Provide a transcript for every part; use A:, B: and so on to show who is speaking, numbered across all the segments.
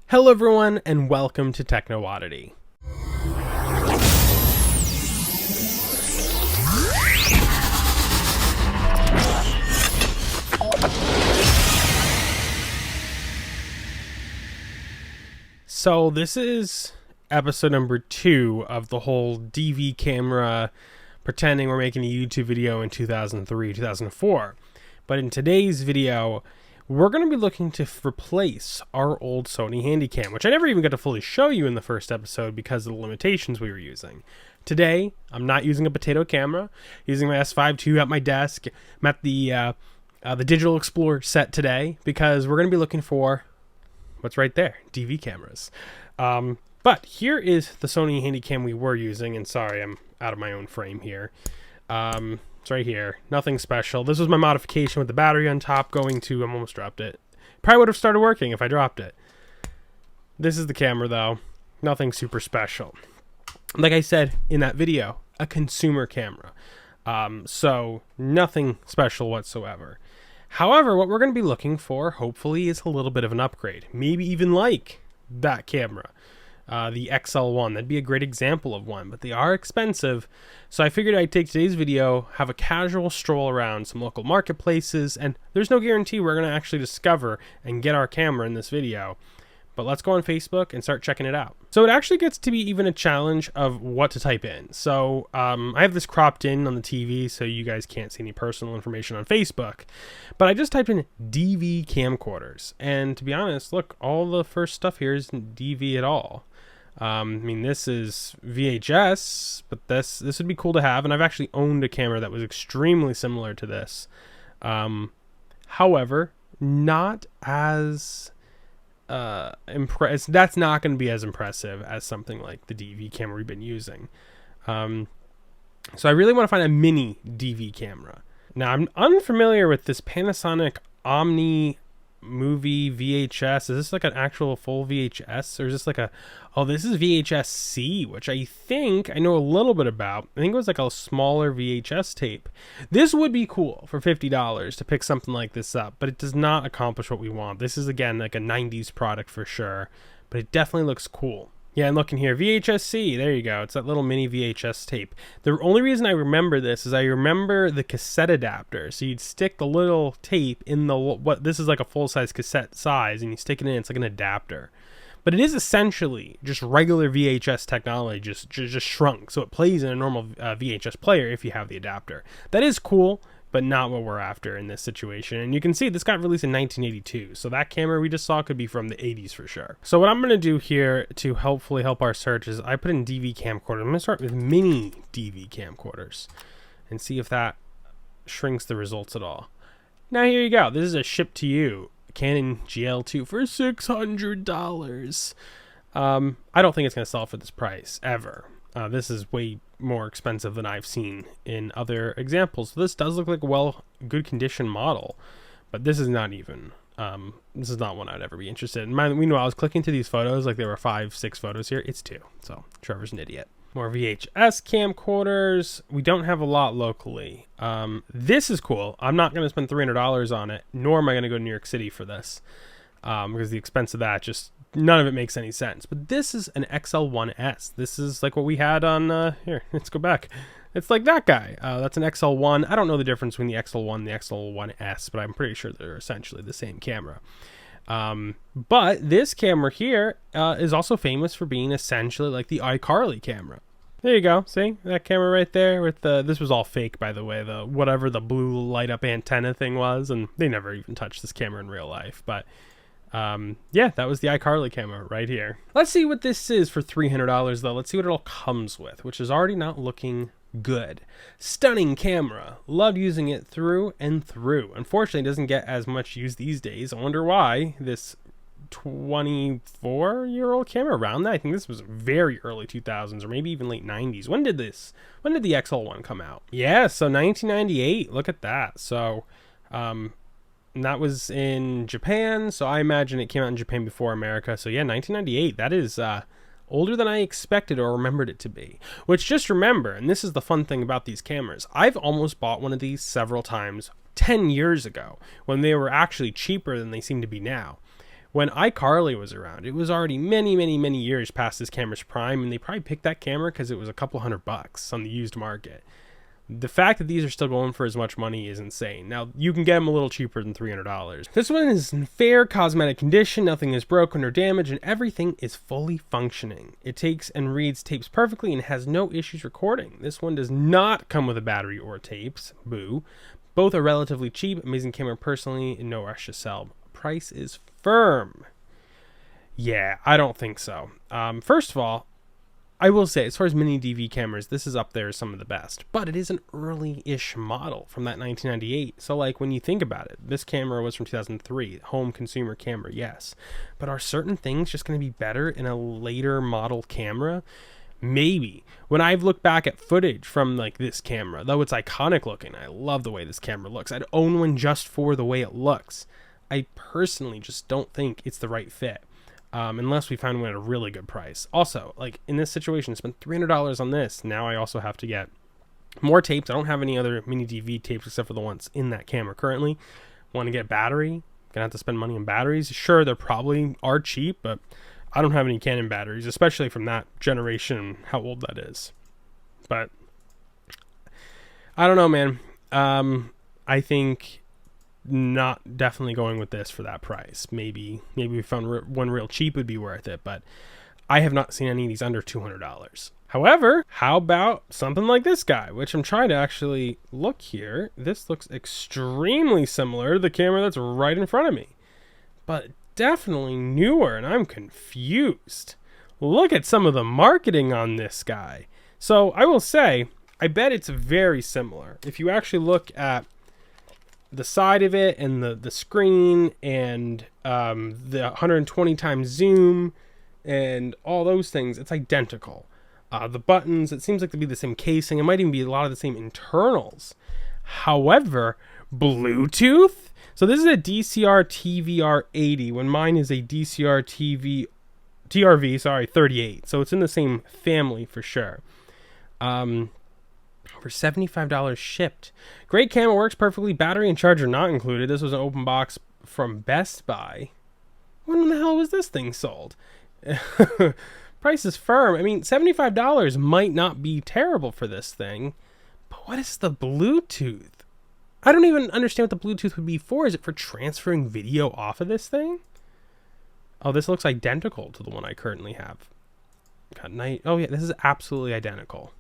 A: Hello everyone and welcome to Techno Oddity. So this is episode number 2 of the whole DV camera pretending we're making a YouTube video in 2003, 2004. But in today's video, we're going to be looking to replace our old Sony Handycam, which I never even got to fully show you in the first episode because of the limitations we were using. Today, I'm not using a potato camera, using my S5 II at my desk. I'm at the Digital Explorer set today because we're going to be looking for what's right there, DV cameras. But here is the Sony Handycam we were using, and sorry, I'm out of my own frame here. It's right here. Nothing special. This was my modification with the battery on top going to... I almost dropped it. Probably would have started working if I dropped it. This is the camera, though. Nothing super special. Like I said in that video, a consumer camera. So nothing special whatsoever. However, what we're going to be looking for, hopefully, is a little bit of an upgrade. Maybe even like that camera. The XL1, that'd be a great example of one, but they are expensive. So I figured I'd take today's video, have a casual stroll around some local marketplaces, and there's no guarantee we're going to actually discover and get our camera in this video. But let's go on Facebook and start checking it out. So it actually gets to be even a challenge of what to type in. So I have this cropped in on the TV so you guys can't see any personal information on Facebook. But I just typed in DV camcorders. And to be honest, look, all the first stuff here isn't DV at all. I mean, this is VHS, but this would be cool to have. And I've actually owned a camera that was extremely similar to this. However, not as... that's not going to be as impressive as something like the DV camera we've been using. So I really want to find a mini DV camera. Now I'm unfamiliar with this Panasonic Omni Movie VHS. Is this like an actual full VHS, or is this like this is VHS-C, which I think I know a little bit about. I think it was like a smaller VHS tape. This would be cool for $50 to pick something like this up, but it does not accomplish what we want. This is, again, like a 90s product for sure, but it definitely looks cool. Yeah, and looking here, VHS-C, there you go. It's that little mini VHS tape. The only reason I remember this is I remember the cassette adapter. So you'd stick the little tape in this is like a full-size cassette size, and you stick it in, it's like an adapter. But it is essentially just regular VHS technology, just shrunk. So it plays in a normal VHS player if you have the adapter. That is cool, but not what we're after in this situation. And you can see this got released in 1982. So that camera we just saw could be from the 80s for sure. So what I'm going to do here to hopefully help our search is I put in DV camcorder. I'm going to start with mini DV camcorders and see if that shrinks the results at all. Now here you go. This is a ship to you Canon GL2 for $600. I don't think it's going to sell for this price ever. This is way more expensive than I've seen in other examples. So this does look like a good condition model, but this is not even, this is not one I'd ever be interested in. Meanwhile, I was clicking through these photos, like there were 5-6 photos here. It's 2, so Trevor's an idiot. More VHS camcorders. We don't have a lot locally. This is cool. I'm not going to spend $300 on it, nor am I going to go to New York City for this, because the expense of that just... none of it makes any sense. But this is an XL1S. This is like what we had on, here, let's go back. It's like that guy. That's an XL1. I don't know the difference between the XL1 and the XL1S, but I'm pretty sure they're essentially the same camera. But this camera here is also famous for being essentially like the iCarly camera. There you go. See that camera right there with this was all fake, by the way, whatever the blue light up antenna thing was, and they never even touched this camera in real life, but yeah, that was the iCarly camera right here. Let's see what this is for $300 though. Let's see what it all comes with, which is already not looking good. Stunning camera. Love using it through and through. Unfortunately, it doesn't get as much use these days. I wonder why. This 24-year-old camera around that. I think this was very early 2000s or maybe even late 90s. When did the XL1 come out? Yeah, so 1998. Look at that. So, and that was in Japan, so I imagine it came out in Japan before America. So yeah, 1998. That is older than I expected or remembered it to be. Which, just remember, and this is the fun thing about these cameras, I've almost bought one of these several times 10 years ago when they were actually cheaper than they seem to be now. When iCarly was around, it was already many years past this camera's prime, and they probably picked that camera because it was a couple $100 on the used market. The fact that these are still going for as much money is insane. Now, you can get them a little cheaper than $300. This one is in fair cosmetic condition, nothing is broken or damaged, and everything is fully functioning. It takes and reads tapes perfectly and has no issues recording. This one does not come with a battery or tapes. Boo. Both are relatively cheap, amazing camera personally, and no rush to sell. Price is firm. Yeah, I don't think so. First of all, I will say, as far as mini DV cameras, this is up there as some of the best, but it is an early-ish model from that 1998. So, like, when you think about it, this camera was from 2003, home consumer camera, yes. But are certain things just going to be better in a later model camera? Maybe. When I've looked back at footage from, like, this camera, though it's iconic looking, I love the way this camera looks. I'd own one just for the way it looks. I personally just don't think it's the right fit. Unless we find one at a really good price. Also, like in this situation, I spent $300 on this. Now I also have to get more tapes. I don't have any other mini DV tapes except for the ones in that camera currently. Want to get battery? Gonna have to spend money on batteries. Sure, they probably are cheap, but I don't have any Canon batteries, especially from that generation, how old that is. But I don't know, man. I think not definitely going with this for that price. Maybe we found one real cheap would be worth it, but I have not seen any of these under $200. However, how about something like this guy, which I'm trying to actually look here. This looks extremely similar to the camera that's right in front of me, but definitely newer, and I'm confused. Look at some of the marketing on this guy. So I will say, I bet it's very similar. If you actually look at the side of it and the screen and the 120 times zoom and all those things, it's identical. The buttons, it seems like to be the same casing. It might even be a lot of the same internals. However, Bluetooth. So this is a DCR TVR80 when mine is a DCR TRV 38. So it's in the same family for sure. For $75 shipped. Great camera, works perfectly. Battery and charger not included. This was an open box from Best Buy. When the hell was this thing sold? Price is firm. I mean, $75 might not be terrible for this thing, but what is the Bluetooth? I don't even understand what the Bluetooth would be for. Is it for transferring video off of this thing? Oh, this looks identical to the one I currently have. Oh yeah, this is absolutely identical.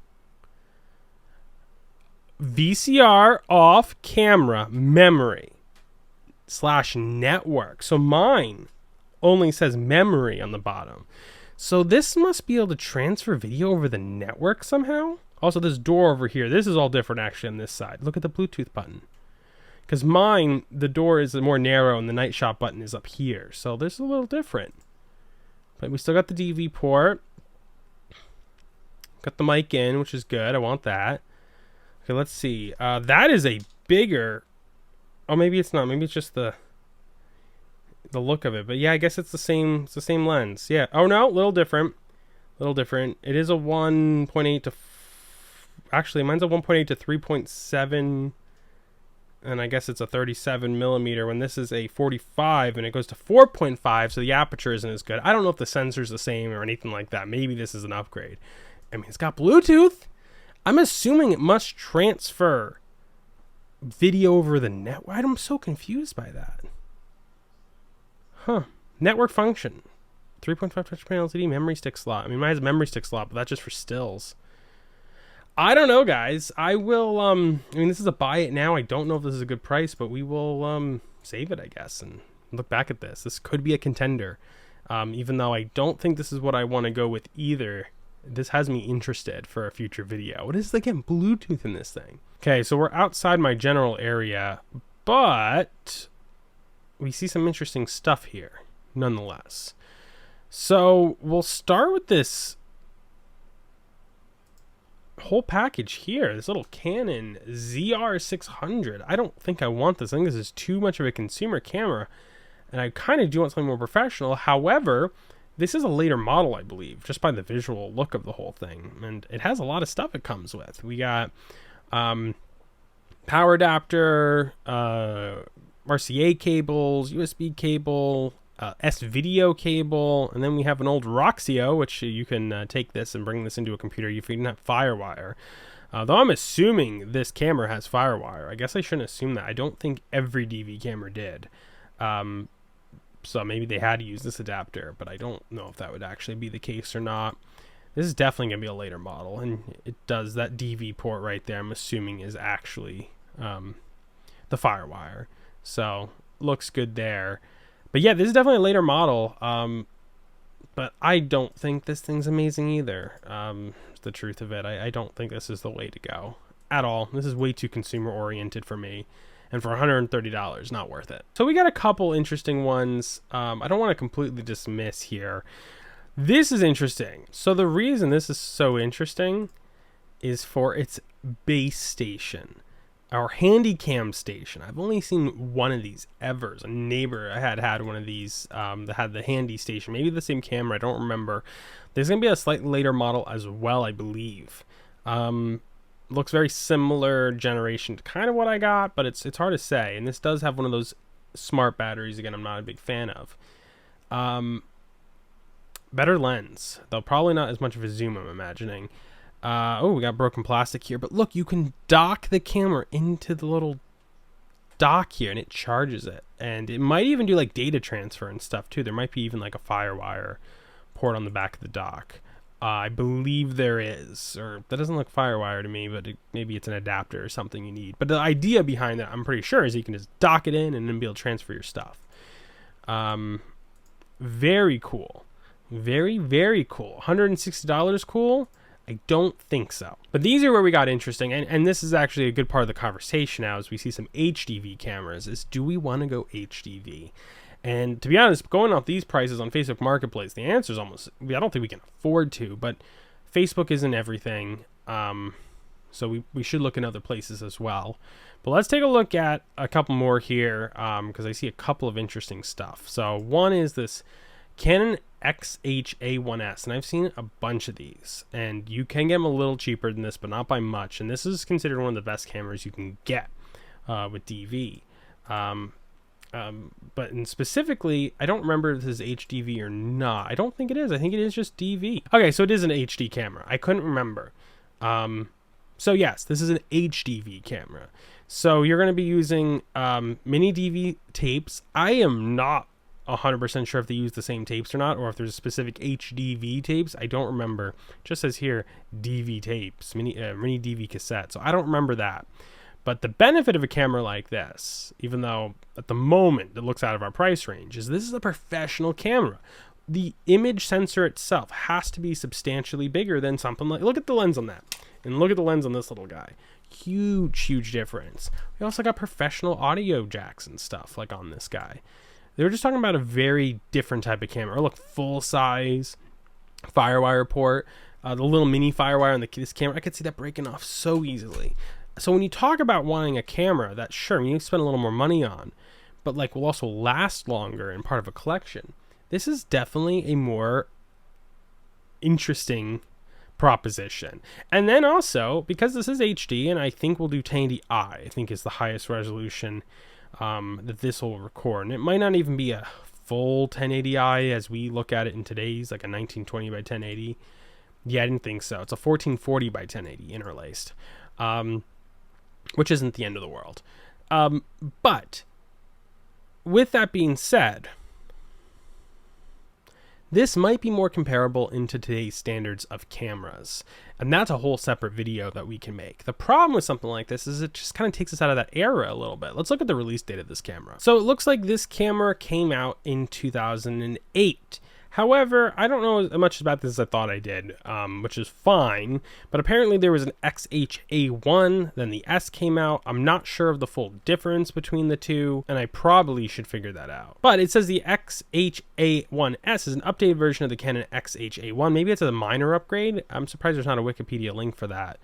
A: VCR off camera memory / network. So mine only says memory on the bottom. So this must be able to transfer video over the network somehow. Also, this door over here, this is all different actually on this side. Look at the Bluetooth button. Because mine, the door is more narrow and the night shot button is up here. So this is a little different. But we still got the DV port. Got the mic in, which is good. I want that. Okay, let's see. That is a bigger... Oh, maybe it's not. Maybe it's just the look of it. But yeah, I guess it's the same. It's the same lens. Yeah. Oh no, a little different. It is a 1.8 to... Actually, mine's a 1.8 to 3.7. And I guess it's a 37 millimeter when this is a 45 and it goes to 4.5. So the aperture isn't as good. I don't know if the sensor's the same or anything like that. Maybe this is an upgrade. I mean, it's got Bluetooth. I'm assuming it must transfer video over the network. I'm so confused by that. Huh. Network function. 3.5 touchscreen LCD memory stick slot. I mean, mine has a memory stick slot, but that's just for stills. I don't know, guys. I will, I mean, this is a buy it now. I don't know if this is a good price, but we will save it, I guess, and look back at this. This could be a contender. Even though I don't think this is what I want to go with either. This has me interested for a future video. What is, again, Bluetooth in this thing? Okay, so we're outside my general area, but we see some interesting stuff here, nonetheless. So we'll start with this whole package here. This little Canon ZR600. I don't think I want this. I think this is too much of a consumer camera, and I kind of do want something more professional. However, this is a later model, I believe, just by the visual look of the whole thing. And it has a lot of stuff it comes with. We got power adapter, RCA cables, USB cable, S-video cable, and then we have an old Roxio, which you can take this and bring this into a computer if you didn't have FireWire. Though I'm assuming this camera has FireWire. I guess I shouldn't assume that. I don't think every DV camera did. So maybe they had to use this adapter, but I don't know if that would actually be the case or not. This is definitely going to be a later model, and it does that DV port right there, I'm assuming is actually the FireWire. So looks good there. But yeah, this is definitely a later model. But I don't think this thing's amazing either. It's the truth of it. I don't think this is the way to go at all. This is way too consumer oriented for me. And for $130, not worth it. So we got a couple interesting ones. I don't want to completely dismiss here. This is interesting. So the reason this is so interesting is for its base station. Our handy cam station. I've only seen one of these ever. As a neighbor I had one of these that had the handy station. Maybe the same camera, I don't remember. There's going to be a slightly later model as well, I believe. Looks very similar generation to kind of what I got, but it's hard to say. And this does have one of those smart batteries. Again, I'm not a big fan of. Better lens, though probably not as much of a zoom, I'm imagining. Oh, we got broken plastic here, but look, you can dock the camera into the little dock here, and it charges it. And it might even do like data transfer and stuff too. There might be even like a FireWire port on the back of the dock. I believe there is, or that doesn't look FireWire to me, but maybe it's an adapter or something you need. But the idea behind that, I'm pretty sure, is you can just dock it in and then be able to transfer your stuff. Very cool. Very, very cool. $160 cool? I don't think so. But these are where we got interesting, and this is actually a good part of the conversation now as we see some HDV cameras, is do we want to go HDV? And to be honest, going off these prices on Facebook Marketplace, the answer is almost, I don't think we can afford to, but Facebook isn't everything. So we should look in other places as well. But let's take a look at a couple more here, because I see a couple of interesting stuff. So one is this Canon XH-A1S, and I've seen a bunch of these, and you can get them a little cheaper than this, but not by much. And this is considered one of the best cameras you can get with DV. But specifically, I don't remember if this is HDV or not. I don't think it is. I think it is just DV. Okay, so it is an HD camera. I couldn't remember. So yes, this is an HDV camera. So you're going to be using mini DV tapes. I am not 100% sure if they use the same tapes or not, or if there's specific HDV tapes. I don't remember. It just says here DV tapes, mini DV cassette. So I don't remember that. But the benefit of a camera like this, even though at the moment it looks out of our price range, is this is a professional camera. The image sensor itself has to be substantially bigger than something like, look at the lens on that, and look at the lens on this little guy. Huge difference. We also got professional audio jacks and stuff like on this guy. They were just talking about a very different type of camera. Look, full size FireWire port, the little mini FireWire on this camera. I could see that breaking off so easily. So when you talk about wanting a camera that, sure, you spend a little more money on, but like will also last longer and part of a collection, this is definitely a more interesting proposition. And then also, because this is HD, and I think we'll do 1080i, I think is the highest resolution that this will record. And it might not even be a full 1080i as we look at it in today's, like a 1920 by 1080. Yeah, I didn't think so. It's a 1440 by 1080 interlaced. Which isn't the end of the world. But with that being said, this might be more comparable into today's standards of cameras. And that's a whole separate video that we can make. The problem with something like this is it just kind of takes us out of that era a little bit. Let's look at the release date of this camera. So it looks like this camera came out in 2008. However, I don't know as much about this as I thought I did, which is fine. But apparently there was an XH-A1, then the S came out. I'm not sure of the full difference between the two, and I probably should figure that out. But it says the XH-A1S is an updated version of the Canon XH-A1. Maybe it's a minor upgrade. I'm surprised there's not a Wikipedia link for that.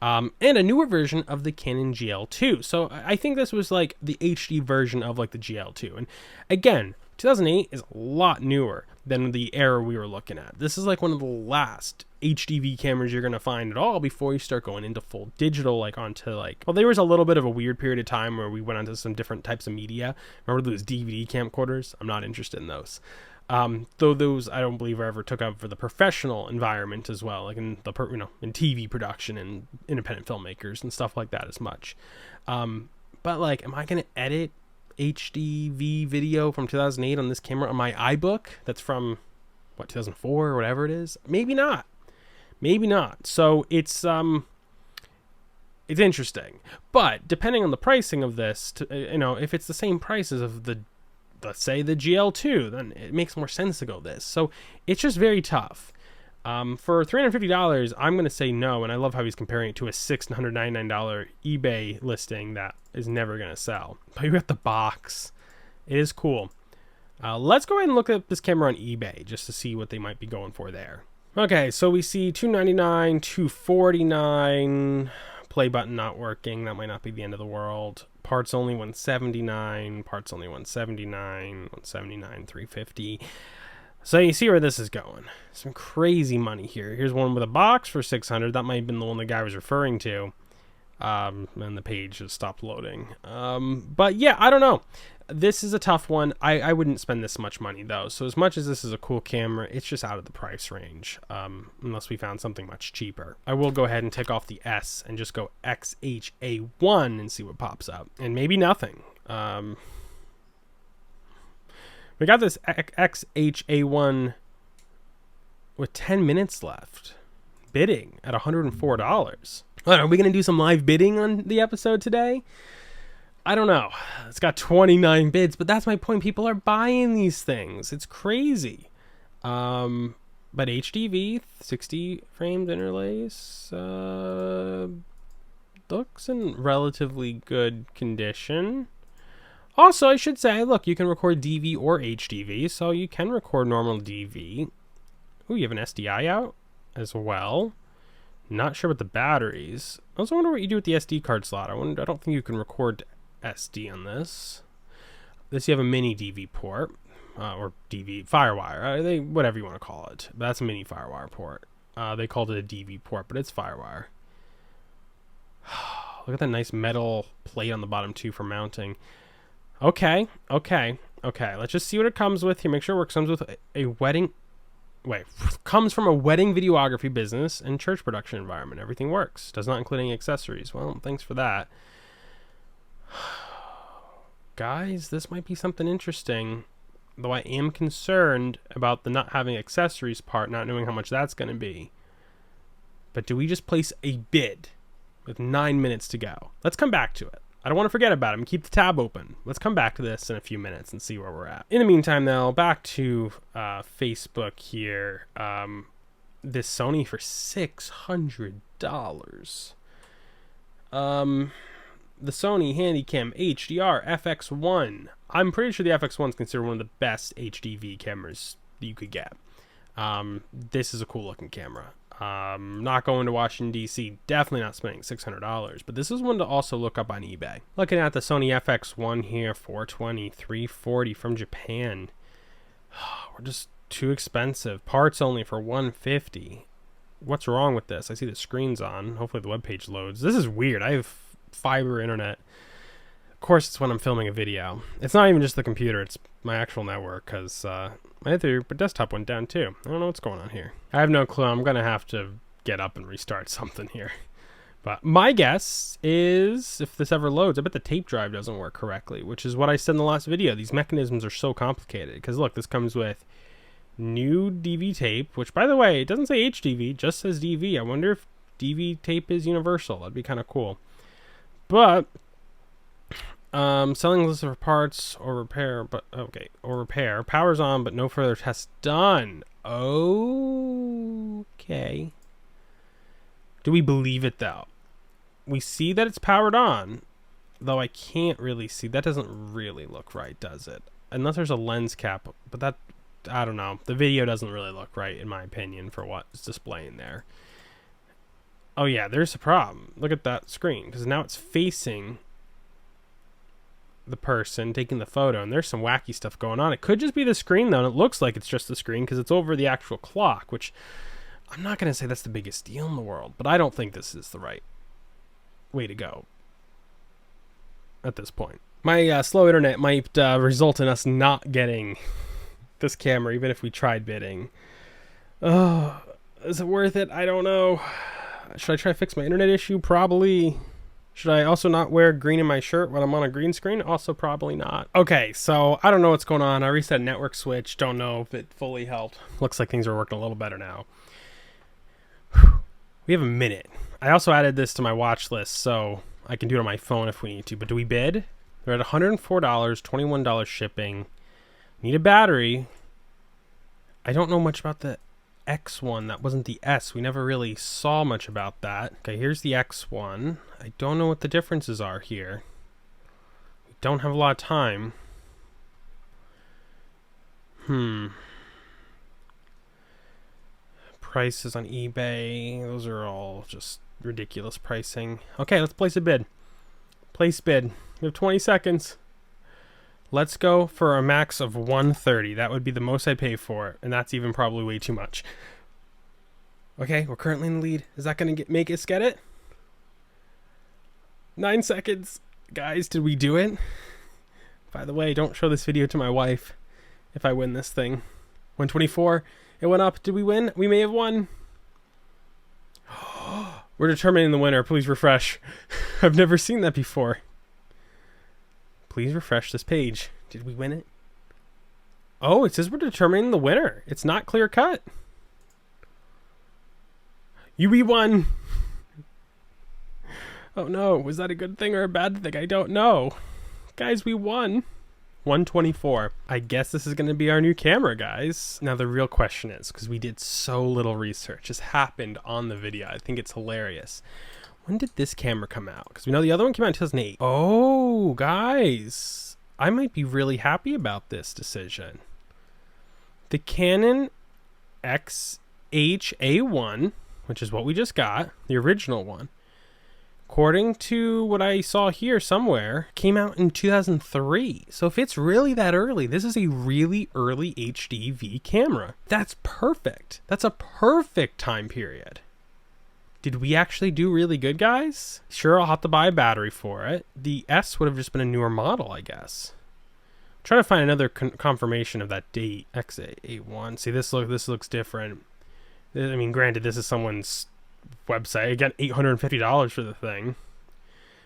A: And a newer version of the Canon GL2. So I think this was like the HD version of like the GL2. And again, 2008 is a lot newer. than the era we were looking at. This is like one of the last HDV cameras you're going to find at all before you start going into full digital, like onto like, well, there was a little bit of a weird period of time where we went onto some different types of media. Remember those DVD camcorders? I'm not interested in those. Though those I don't believe are ever took up for the professional environment as well, like in the in TV production and independent filmmakers and stuff like that as much. But like, am I going to edit HDV video from 2008 on this camera on my iBook that's from 2004 or whatever it is? Maybe not. So it's interesting, but depending on the pricing of this, if it's the same price as of the, let's say, the GL2, then it makes more sense to go this. So it's just very tough. For $350, I'm going to say no, and I love how he's comparing it to a $699 eBay listing that is never going to sell. But you got the box. It is cool. Let's go ahead and look at this camera on eBay just to see what they might be going for there. Okay, so we see $299, $249, play button not working. That might not be the end of the world. Parts only $179, parts only $179, $179, $350. So you see where this is going. Some crazy money here. Here's one with a box for $600. That might have been the one the guy was referring to. And the page just stopped loading. But yeah, I don't know. This is a tough one. I wouldn't spend this much money though. So as much as this is a cool camera, it's just out of the price range. Unless we found something much cheaper. I will go ahead and take off the S and just go XHA1 and see what pops up. And maybe nothing. We got this XHA1 with 10 minutes left. Bidding at $104. Are we going to do some live bidding on the episode today? I don't know. It's got 29 bids, but that's my point. People are buying these things. It's crazy. But HDV, 60 frames interlace, looks in relatively good condition. Also, I should say, look, you can record DV or HDV, so you can record normal DV. Ooh, you have an SDI out as well. Not sure about the batteries. I also wonder what you do with the SD card slot. I don't think you can record SD on this. This, you have a mini DV port, or DV Firewire, whatever you want to call it. But that's a mini Firewire port. They called it a DV port, but it's Firewire. Look at that nice metal plate on the bottom too for mounting. Okay. Let's just see what it comes with here. Make sure it works. Comes with a wedding. Comes from a wedding videography business and church production environment. Everything works. Does not include any accessories. Well, thanks for that. Guys, this might be something interesting. Though I am concerned about the not having accessories part, not knowing how much that's going to be. But do we just place a bid with 9 minutes to go? Let's come back to it. I don't want to forget about it and keep the tab open. Let's come back to this in a few minutes and see where we're at. In the meantime, though, back to Facebook here. This Sony for $600. The Sony Handycam HDR FX1. I'm pretty sure the FX1 is considered one of the best HDV cameras that you could get. This is a cool looking camera. Not going to Washington, D.C. Definitely not spending $600. But this is one to also look up on eBay. Looking at the Sony FX1 here, $420, $340 from Japan. We're just too expensive. Parts only for $150. What's wrong with this? I see the screen's on. Hopefully the webpage loads. This is weird. I have fiber internet. Of course, it's when I'm filming a video. It's not even just the computer. It's my actual network because my other desktop went down too. I don't know what's going on here. I have no clue. I'm going to have to get up and restart something here. But my guess is, if this ever loads, I bet the tape drive doesn't work correctly, which is what I said in the last video. These mechanisms are so complicated. Because look, this comes with new DV tape, which, by the way, it doesn't say HDV, it just says DV. I wonder if DV tape is universal. That'd be kind of cool. But selling list of parts or repair, powers on, but no further tests done. Okay. Do we believe it though? We see that it's powered on, though I can't really see. That doesn't really look right, does it? Unless there's a lens cap, but that, I don't know. The video doesn't really look right, in my opinion, for what's displaying there. Oh yeah, there's a problem. Look at that screen, because now it's facing the person taking the photo, and there's some wacky stuff going on. It could just be the screen, though, and it looks like it's just the screen because it's over the actual clock, which I'm not going to say that's the biggest deal in the world, but I don't think this is the right way to go at this point. My slow internet might result in us not getting this camera, even if we tried bidding. Oh, is it worth it? I don't know. Should I try to fix my internet issue? Probably. Should I also not wear green in my shirt when I'm on a green screen? Also probably not. Okay, so I don't know what's going on. I reset network switch. Don't know if it fully helped. Looks like things are working a little better now. We have a minute. I also added this to my watch list, so I can do it on my phone if we need to. But do we bid? They're at $104, $21 shipping. Need a battery. I don't know much about the X one. That wasn't the S. We never really saw much about that. Okay, here's the X one. I don't know what the differences are here. We don't have a lot of time. Prices on eBay. Those are all just ridiculous pricing. Okay, let's place a bid. Place bid. We have 20 seconds. Let's go for a max of 130. That would be the most I'd pay for it, and that's even probably way too much. Okay, we're currently in the lead. Is that going to make us get it? 9 seconds. Guys, did we do it? By the way, don't show this video to my wife if I win this thing. 124. It went up. Did we win? We may have won. We're determining the winner. Please refresh. I've never seen that before. Please refresh this page. Did we win it? Oh, it says we're determining the winner. It's not clear cut. We won. Oh no, was that a good thing or a bad thing? I don't know. Guys, we won. 124. I guess this is going to be our new camera, guys. Now the real question is, because we did so little research, this happened on the video. I think it's hilarious. When did this camera come out? Because we know the other one came out in 2008. Oh, guys. I might be really happy about this decision. The Canon XH-A1, which is what we just got, the original one, according to what I saw here somewhere, came out in 2003. So if it's really that early, this is a really early HDV camera. That's perfect. That's a perfect time period. Did we actually do really good, guys? Sure, I'll have to buy a battery for it. The S would have just been a newer model, I guess. I'm trying to find another confirmation of that date. XA81. See, this looks different. I mean, granted, this is someone's website. Again, $850 for the thing.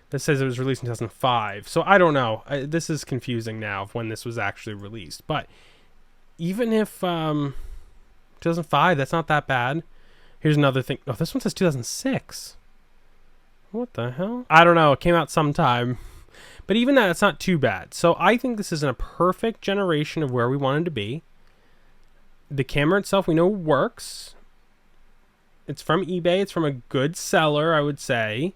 A: This says it was released in 2005. So I don't know. This is confusing now of when this was actually released. But even if 2005, that's not that bad. Here's another thing. Oh, this one says 2006. What the hell? I don't know. It came out sometime. But even that, it's not too bad. So I think this is in a perfect generation of where we wanted to be. The camera itself, we know works. It's from eBay. It's from a good seller, I would say.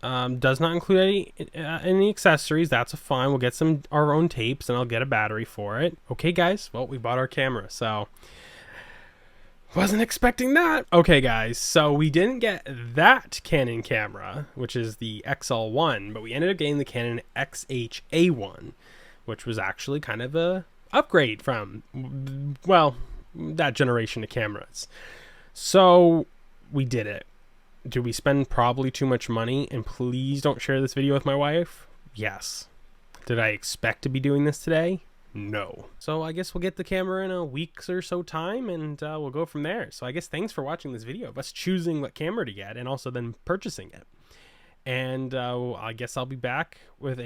A: Does not include any accessories. That's fine. We'll get our own tapes, and I'll get a battery for it. Okay, guys. Well, we bought our camera, so wasn't expecting that. Okay, guys. So we didn't get that Canon camera, which is the XL1, but we ended up getting the Canon XH-A1, which was actually kind of a upgrade from, well, that generation of cameras. So we did it. Did we spend probably too much money? And please don't share this video with my wife. Yes. Did I expect to be doing this today? No. So I guess we'll get the camera in a week or so time, and we'll go from there. So I guess thanks for watching this video of us choosing what camera to get and also then purchasing it. And I guess I'll be back with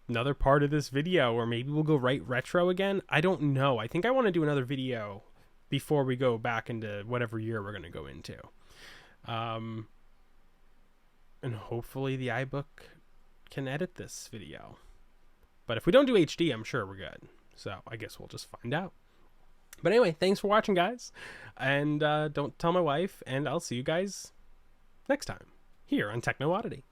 A: another part of this video, or maybe we'll go right retro again. I don't know. I think I want to do another video before we go back into whatever year we're going to go into. And hopefully the iBook can edit this video. But if we don't do HD, I'm sure we're good. So I guess we'll just find out. But anyway, thanks for watching, guys. And don't tell my wife, and I'll see you guys next time here on Techno Oddity.